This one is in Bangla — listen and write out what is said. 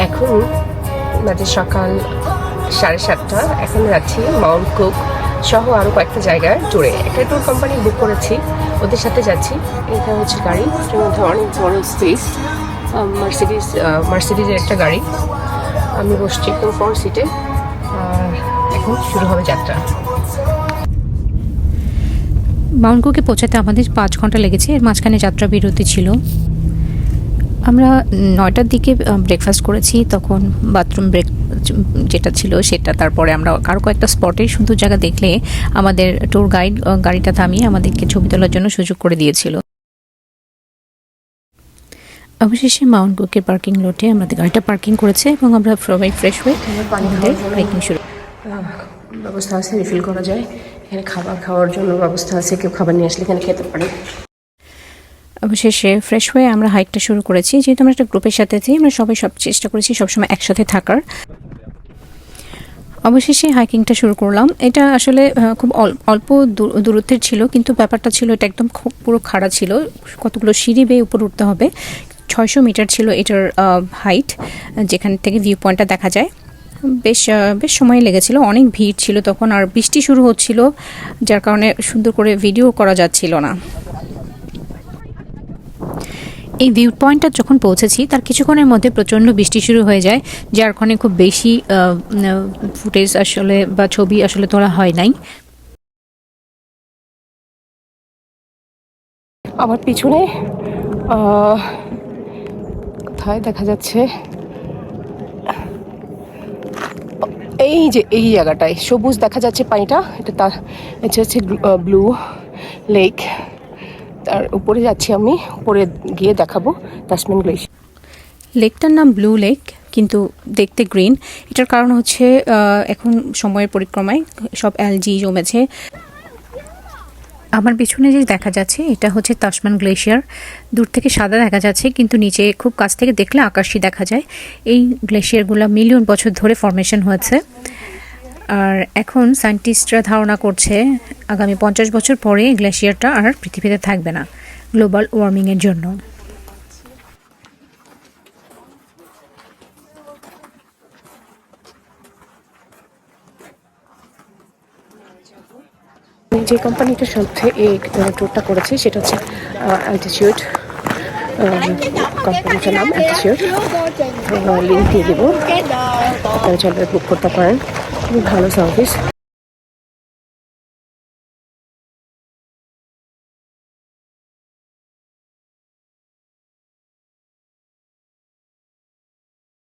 এখন বাজে সকাল 7:30। এখন যাচ্ছি মাউন্ট কুক সহ আরও কয়েকটা জায়গায় ট্যুরে। একটা ট্যুর কোম্পানি বুক করেছি, ওদের সাথে যাচ্ছি। এটা হচ্ছে গাড়ি, এটার মধ্যে অনেক বড় স্পেস। মার্সিডিজের একটা গাড়ি। আমি বসছি একদম ফ্রন্ট সিটে। আর এখন শুরু হবে যাত্রা। মাউন্ট কুকে পৌঁছাতে আমাদের 5 ঘন্টা লেগেছে। এর মাঝখানে যাত্রা বিরতি ছিল। আমরা 9টার দিকে ব্রেকফাস্ট করেছি, তখন বাথরুম ব্রেক যেটা ছিল সেটা। তারপরে আমরা আরও কয়েকটা স্পটে সুন্দর জায়গা দেখলে আমাদের ট্যুর গাইড গাড়িটা থামিয়ে আমাদেরকে ছবি তোলার জন্য সুযোগ করে দিয়েছিল। অবশেষে মাউন্ট কুকের পার্কিং লটে আমাদের গাড়িটা পার্কিং করেছে এবং আমরা সবাই ফ্রেশ হয়ে হাইকিং শুরু। ব্যবস্থা আছে, রিফিল করা যায়। এখানে খাবার খাওয়ার জন্য ব্যবস্থা আছে, কেউ খাবার নিয়ে আসলে এখানে খেতে পারে। অবশেষে ফ্রেশ হয়ে আমরা হাইকটা শুরু করেছি। যেহেতু আমরা একটা গ্রুপের সাথে আছি, আমরা সবাই চেষ্টা করেছি সবসময় একসাথে থাকার। অবশেষে হাইকিংটা শুরু করলাম। এটা আসলে খুব অল্প দূরত্বের ছিল, কিন্তু ব্যাপারটা ছিল এটা একদম খুব পুরো খাড়া ছিল। কতগুলো সিঁড়ি বেয়ে উপরে উঠতে হবে। 600 মিটার ছিল এটার হাইট, যেখান থেকে ভিউ পয়েন্টটা দেখা যায়। বেশ সময় লেগেছিল, অনেক ভিড় ছিল তখন, আর বৃষ্টি শুরু হচ্ছিল, যার কারণে সুন্দর করে ভিডিও করা যাচ্ছিল না। এই ভিউ পয়েন্টটা যখন পৌঁছেছি তার কিছুক্ষণের মধ্যে প্রচণ্ড বৃষ্টি শুরু হয়ে যায়, যার কারণে খুব বেশি ফুটেজ আসলে বা ছবি আসলে তোলা হয় নাই। আমার পিছনে কোথায় দেখা যাচ্ছে, এই যে এই জায়গাটায় সবুজ দেখা যাচ্ছে পানিটা, এটা হচ্ছে ব্লু লেক। তার উপরে যাচ্ছি আমি, উপরে গিয়ে দেখাবো তাসমান গ্লেশিয়ার। লেকটার নাম ব্লু লেক, কিন্তু দেখতে গ্রিন। এটার কারণ হচ্ছে এখন সময়ের পরিক্রমায় সব অ্যালজি জমেছে। আমার পিছনে যে দেখা যাচ্ছে এটা হচ্ছে তাসমান গ্লেশিয়ার। দূর থেকে সাদা দেখা যাচ্ছে, কিন্তু নিচে খুব কাছ থেকে দেখলে আকাশই দেখা যায়। এই গ্লেশিয়ারগুলো মিলিয়ন বছর ধরে ফর্মেশন হয়েছে। আর এখন সায়েন্টিস্টরা ধারণা করছে আগামী 50 বছর পরে গ্লেশিয়ারটা আর পৃথিবীতে থাকবে না, গ্লোবাল ওয়ার্মিংয়ের জন্য। যে কোম্পানিটার সাথে এই ট্যুরটা করেছি সেটা হচ্ছে অ্যালটিটিউড। কোম্পানিটার নাম অ্যালটিটিউড। লিঙ্ক দিয়ে দেবো, আপনারা চাইলে বুক করতে পারেন। খুবই ভালো সার্ভিস।